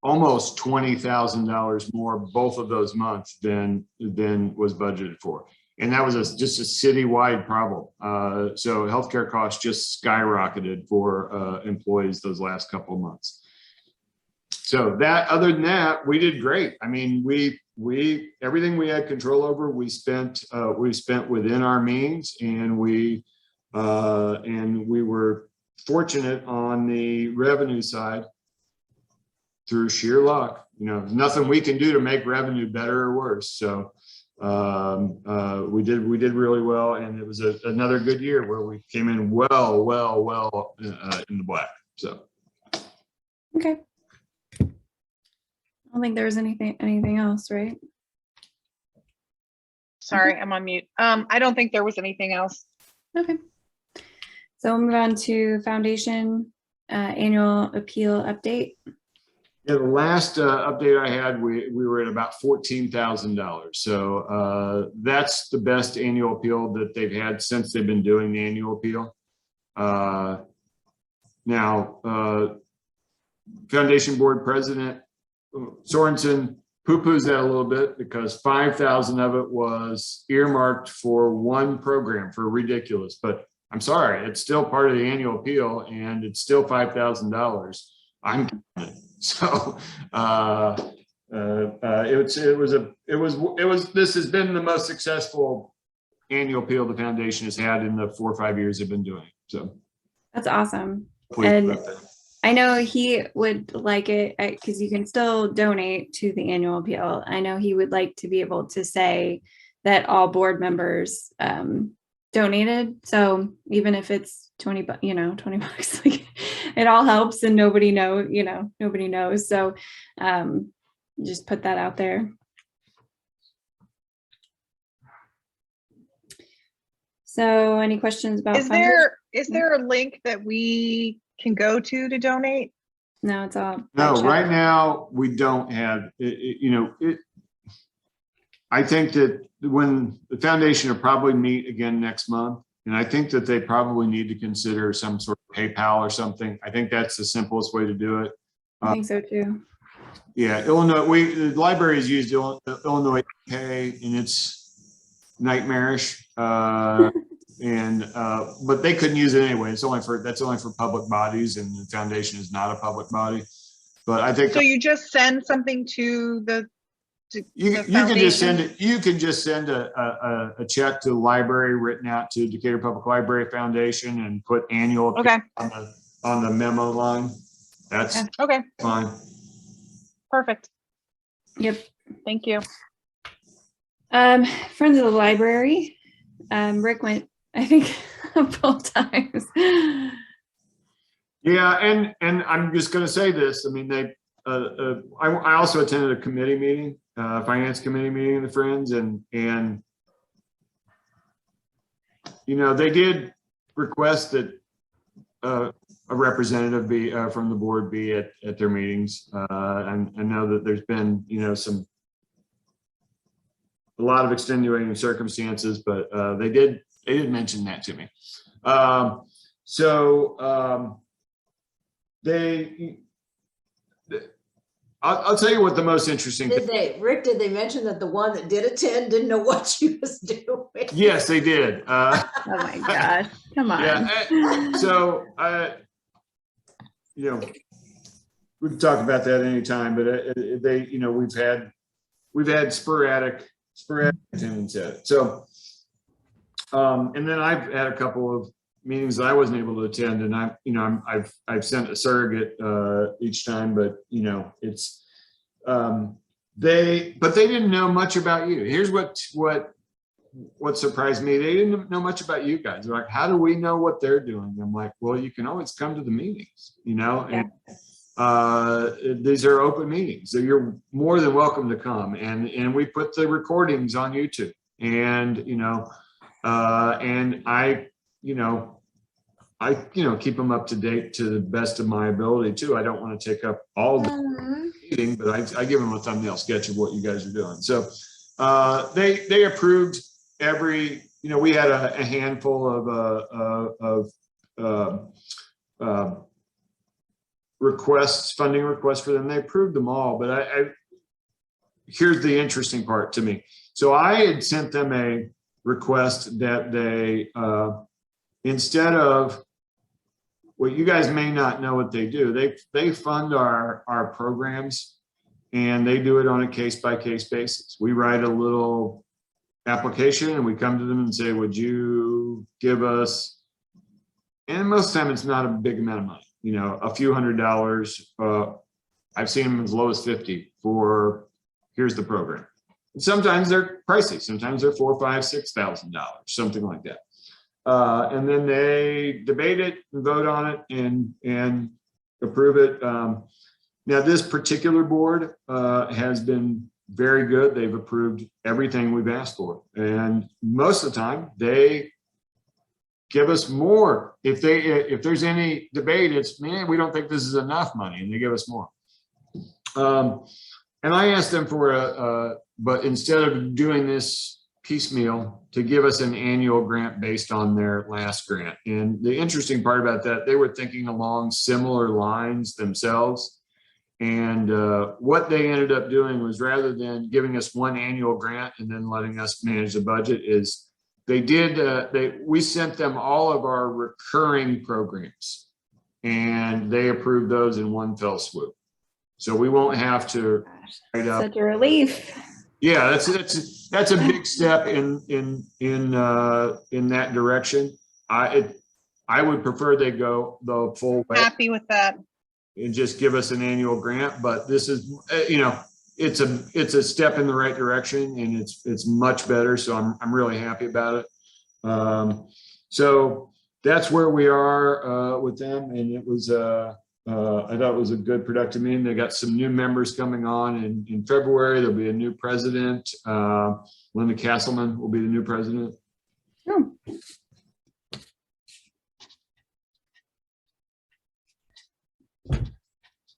almost $20,000 more both of those months than was budgeted for. And that was just a citywide problem. So healthcare costs just skyrocketed for employees those last couple of months. So that, other than that, we did great. I mean, we everything we had control over, we spent within our means, and we were fortunate on the revenue side through sheer luck. You know, nothing we can do to make revenue better or worse. So we did really well, and it was another good year where we came in well in the black. So Okay. I don't think there was anything else, right? Sorry, I'm on mute. I don't think there was anything else. Okay. So we'll move on to foundation annual appeal update. yeah, the last update I had, we were at about $14,000. So that's the best annual appeal that they've had since they've been doing the annual appeal. Now, foundation board president Sorensen poo-poos that a little bit, because 5,000 of it was earmarked for one program for ridiculous, but I'm sorry, it's still part of the annual appeal, and it's still $5,000. I'm so this has been the most successful annual appeal the foundation has had in the 4 or 5 years they've been doing it. So That's awesome. please And accept that. I know he would like it because you can still donate to the annual appeal. I know he would like to be able to say that all board members donated. So even if it's 20 bucks, like it all helps, and nobody knows. So just put that out there. So any questions about Is there a link that we can go to donate? No, it's all. No, right now we don't have I think that when the foundation will probably meet again next month, and I think that they probably need to consider some sort of PayPal or something. I think that's the simplest way to do it. I think so too. Yeah, Illinois, the library has used Illinois Pay, and it's nightmarish. But they couldn't use it anyway. That's only for public bodies, and the foundation is not a public body. But I think So you just send something to the you can just send it. You can just send a check to the library written out to Decatur Public Library Foundation and put annual on the memo line. That's okay. fine. Perfect. Yep. Thank you. Friends of the library. Rick went, I think, both times. Yeah, and I'm just going to say this. I mean, I also attended a committee meeting, finance committee meeting of the Friends, and they did request that a representative be from the board be at their meetings. And I know that there's been a lot of extenuating circumstances, but they did mention that to me. I'll tell you what the most interesting thing. Rick, did they mention that the one that did attend didn't know what she was doing? Yes, they did. Oh my gosh, come on. Yeah. So we can talk about that anytime, but we've had sporadic attendance at it. So, and then I've had a couple of meetings that I wasn't able to attend, and I've sent a surrogate each time, but it's they didn't know much about you. Here's what surprised me. They didn't know much about you guys. They're like, how do we know what they're doing? I'm like, well, you can always come to the meetings, and these are open meetings, so you're more than welcome to come. And we put the recordings on YouTube, and keep them up to date to the best of my ability too. I don't want to take up all the meeting, but I give them a thumbnail sketch of what you guys are doing. So they approved every, we had a handful of requests, funding requests for them. They approved them all, but here's the interesting part to me. So I had sent them a request that they, instead of, well, you guys may not know what they do. They fund our programs, and they do it on a case-by-case basis. We write a little application and we come to them and say, would you give us, and most of the time it's not a big amount of money, a few $100s. I've seen them as low as 50 for, here's the program. And sometimes they're pricey. Sometimes they're $4,000, $5,000, $6,000, something like that. And then they debate it and vote on it and approve it. Now, this particular board has been very good. They've approved everything we've asked for. And most of the time, they give us more. If there's any debate, it's, man, we don't think this is enough money, and they give us more. And I asked them for but instead of doing this piecemeal, to give us an annual grant based on their last grant. And the interesting part about that, they were thinking along similar lines themselves. And what they ended up doing was, rather than giving us one annual grant and then letting us manage the budget, is they did, we sent them all of our recurring programs, and they approved those in one fell swoop. So we won't have to write up. Such a relief. Yeah, that's a big step in that direction. I would prefer they go the full way Happy with that. and just give us an annual grant, but this is, it's a step in the right direction, and it's much better. So I'm really happy about it. So that's where we are with them, and it was I thought it was a good, productive meeting. They got some new members coming on in February. There'll be a new president. Linda Castleman will be the new president. Oh.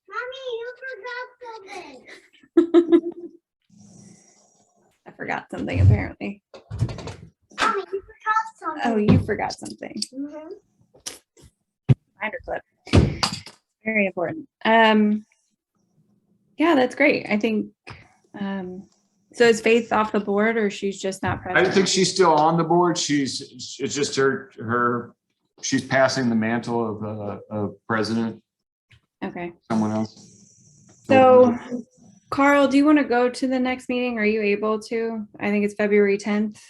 Mommy, you forgot something. I forgot something, apparently. Mommy, you forgot something. Oh, you forgot something. Mhm. Binder clip. Very important. Yeah, that's great. I think, so is Faith off the board, or she's just not I present? think she's still on the board. It's just she's passing the mantle of president, Okay. someone else. So Carl, do you want to go to the next meeting? Are you able to? I think it's February 10th.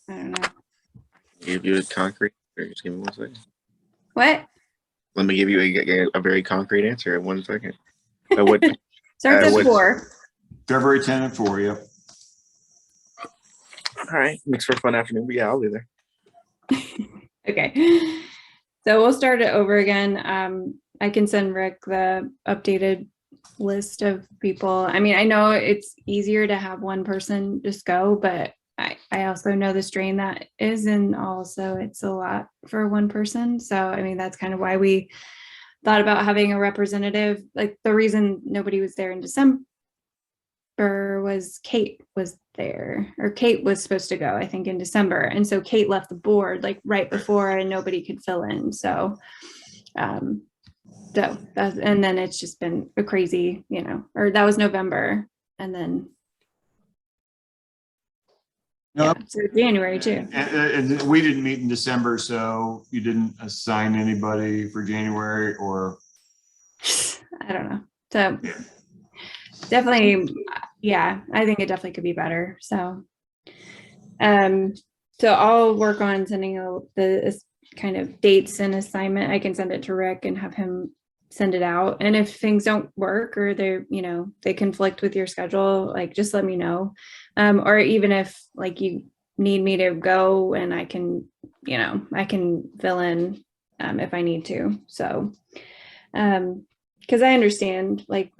I don't know. Give you a concrete. Just give me 1 second. What? Let me give you a very concrete answer in 1 second. What? Starts at what- 4. February 10th at 4, yep. All right, makes for a fun afternoon. But yeah, I'll be there. Okay. So we'll start it over again. I can send Rick the updated list of people. I mean, I know it's easier to have one person just go, but I also know the strain that is, and also it's a lot for one person. So, I mean, that's kind of why we thought about having a representative. Like, the reason nobody was there in December was Kate was there, or Kate was supposed to go, I think, in December. And so Kate left the board like right before, and nobody could fill in. So, and then it's just been a crazy, or that was November. And then yeah, so January too. And we didn't meet in December, so you didn't assign anybody for January, or? I don't know. So definitely, yeah, I think it definitely could be better. So, so I'll work on sending the kind of dates and assignment. I can send it to Rick and have him send it out. And if things don't work, or they're, they conflict with your schedule, like, just let me know. Or even if like you need me to go, and I can, I can fill in if I need to. So, because I understand, like,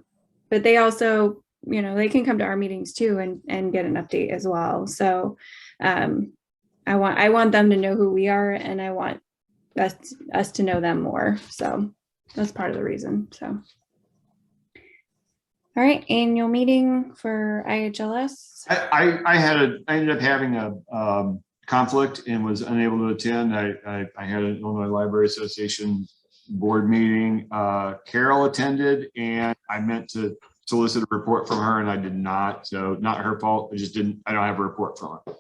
but they also, they can come to our meetings too and get an update as well. So I I want them to know who we are, and I want us to know them more. So that's part of the reason. So, all right, annual meeting for IHLS. I ended up having a conflict and was unable to attend. I had an Illinois Library Association board meeting. Carol attended, and I meant to solicit a report from her, and I did not. So not her fault. I don't have a report from her.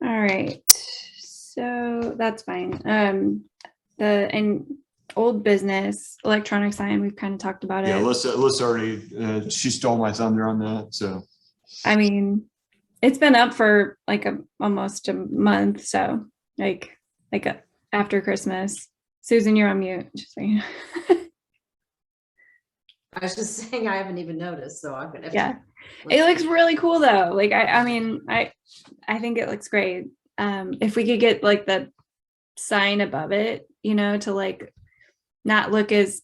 All right, so that's fine. And old business, electronic sign, we've kind of talked about it. Yeah, Alyssa already, she stole my thunder on that, so. I mean, it's been up for like almost a month, so like after Christmas. Susan, you're on mute. Just so you know. I was just saying I haven't even noticed, so I'm gonna. Yeah, it looks really cool though. Like I mean, I think it looks great. If we could get like the sign above it, you know, to like not look as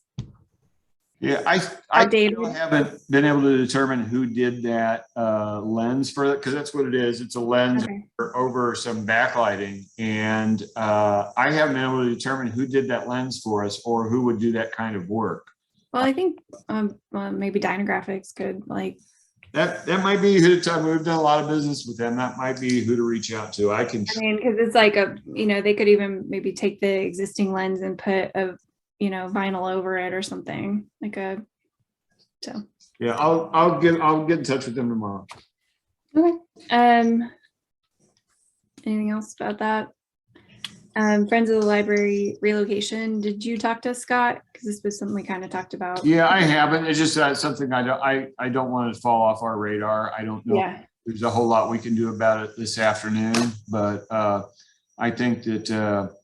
I outdated. still haven't been able to determine who did that lens for it, because that's what it is. It's a lens over some backlighting, and I haven't been able to determine who did that lens for us or who would do that kind of work. Well, I think well, maybe Dynographics could like. That might be who to talk. We've done a lot of business with them. That might be who to reach out to. I mean, because it's like they could even maybe take the existing lens and put a vinyl over it or something like a. So. Yeah, I'll get in touch with them tomorrow. Okay. Anything else about that? Friends of the Library relocation. Did you talk to Scott? Because this was something we kind of talked about. Yeah, I haven't. It's just something I don't want to fall off our radar. I don't know. Yeah. There's a whole lot we can do about it this afternoon, but I think that.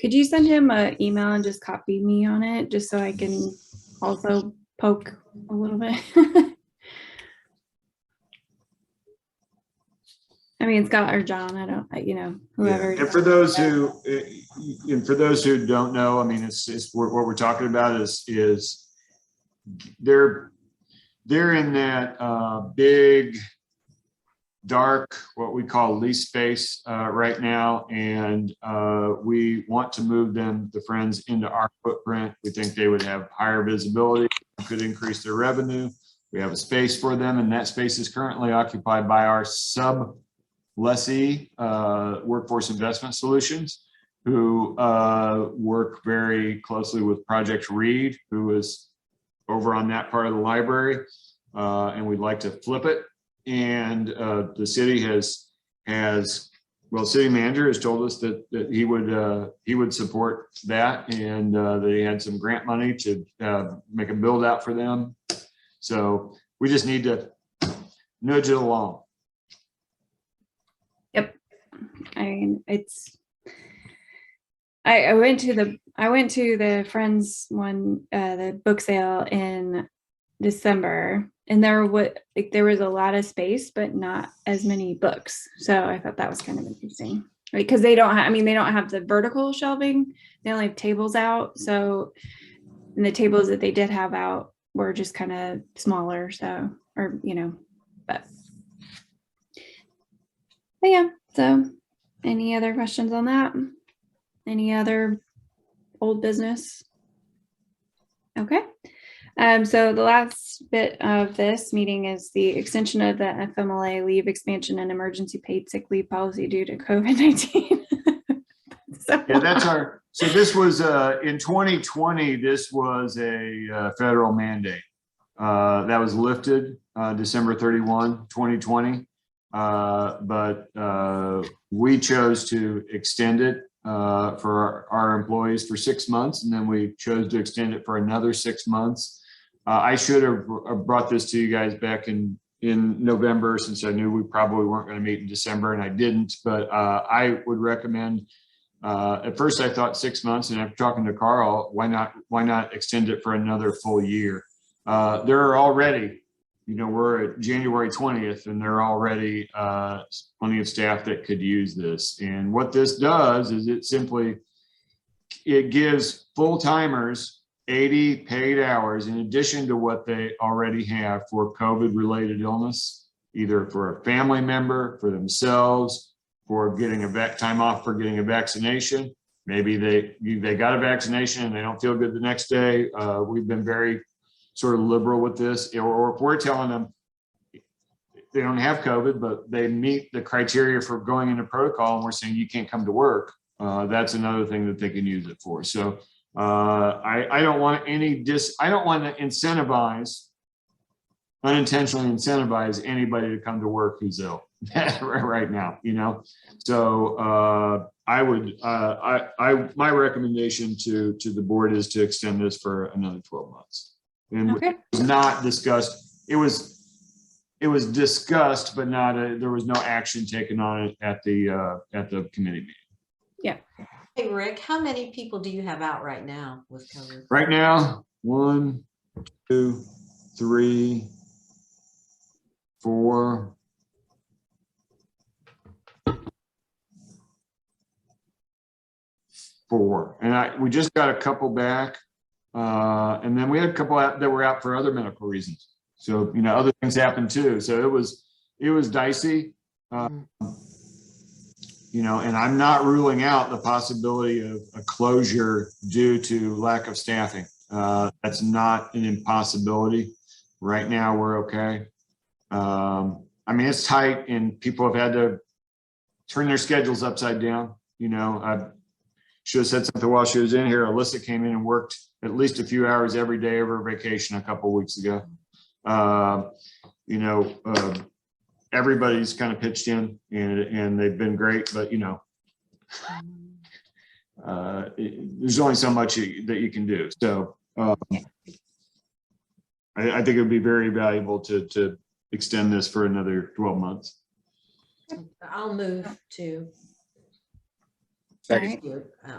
Could you send him an email and just copy me on it, just so I can also poke a little bit? I mean, Scott or John, I don't, whoever. Yeah. And for those who don't know, I mean, it's what we're talking about is they're in that big, dark, what we call lease space right now, and we want to move them, the Friends, into our footprint. We think they would have higher visibility, could increase their revenue. We have a space for them, and that space is currently occupied by our lessee, Workforce Investment Solutions, who work very closely with Project Read, who is over on that part of the library, and we'd like to flip it. And the city city manager has told us that he would support that, and they had some grant money to make a build out for them. So we just need to nudge it along. Yep. I mean, I went to the Friends one, the book sale in December, and there was a lot of space, but not as many books. So I thought that was kind of interesting, right? Because they don't have the vertical shelving. They only have tables out. So, and the tables that they did have out were just kind of smaller. So, but yeah. So, any other questions on that? Any other old business? Okay. So the last bit of this meeting is the extension of the FMLA leave expansion and emergency paid sick leave policy due to COVID-19. So this was in 2020, this was a federal mandate that was lifted December 31, 2020. But we chose to extend it for our employees for 6 months, and then we chose to extend it for another 6 months. I should have brought this to you guys back in November, since I knew we probably weren't going to meet in December, and I didn't. But I would recommend. At first, I thought 6 months, and after talking to Carl, why not extend it for another full year? There are already, we're at January 20th, and there are already plenty of staff that could use this. And what this does is it gives full timers 80 paid hours in addition to what they already have for COVID-related illness, either for a family member, for themselves, for getting time off for getting a vaccination. Maybe they got a vaccination and they don't feel good the next day. We've been very sort of liberal with this, or if we're telling them they don't have COVID, but they meet the criteria for going into protocol and we're saying you can't come to work, that's another thing that they can use it for. So I don't want I don't want to unintentionally incentivize anybody to come to work who's ill right now, you know? So my recommendation to the board is to extend this for another 12 months. And Okay. it was not discussed. It was discussed, but there was no action taken on it at the committee meeting. Yeah. Hey, Rick, how many people do you have out right now with COVID? Right now, 1, 2, 3, 4. And we just got a couple back. And then we had a couple that were out for other medical reasons. So, you know, other things happened too. So it was dicey. You know, and I'm not ruling out the possibility of a closure due to lack of staffing. That's not an impossibility. Right now, we're okay. I mean, it's tight and people have had to turn their schedules upside down. You know, I should have said something while she was in here. Alyssa came in and worked at least a few hours every day over vacation a couple of weeks ago. You know, everybody's kind of pitched in and they've been great, but you know, there's only so much that you can do. So I think it would be very valuable to extend this for another 12 months. I'll move to. All right.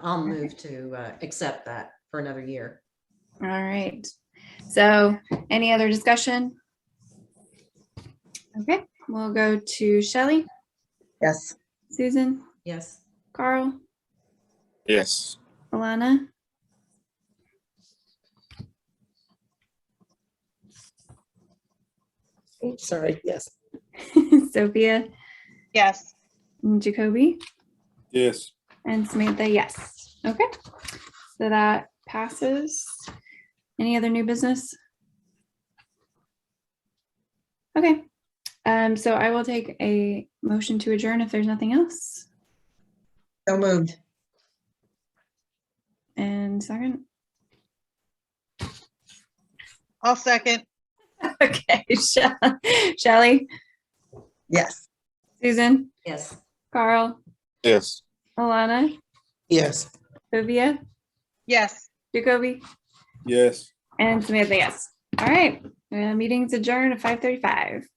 I'll move to accept that for another year. All right. So any other discussion? Okay, we'll go to Shelley, Yes. Susan, Yes. Carl, Yes. Alana, Sorry, yes. Sophia, Yes. and Jacoby, Yes. and Samantha, yes. Okay, so that passes. Any other new business? Okay, so I will take a motion to adjourn if there's nothing else. So moved. And second. I'll second. Okay, Shelley, Yes. Susan, Yes. Carl, Yes. Alana, Yes. Sophia, Yes. Jacoby, Yes. and Samantha, yes. All right, meeting's adjourned at 5:35.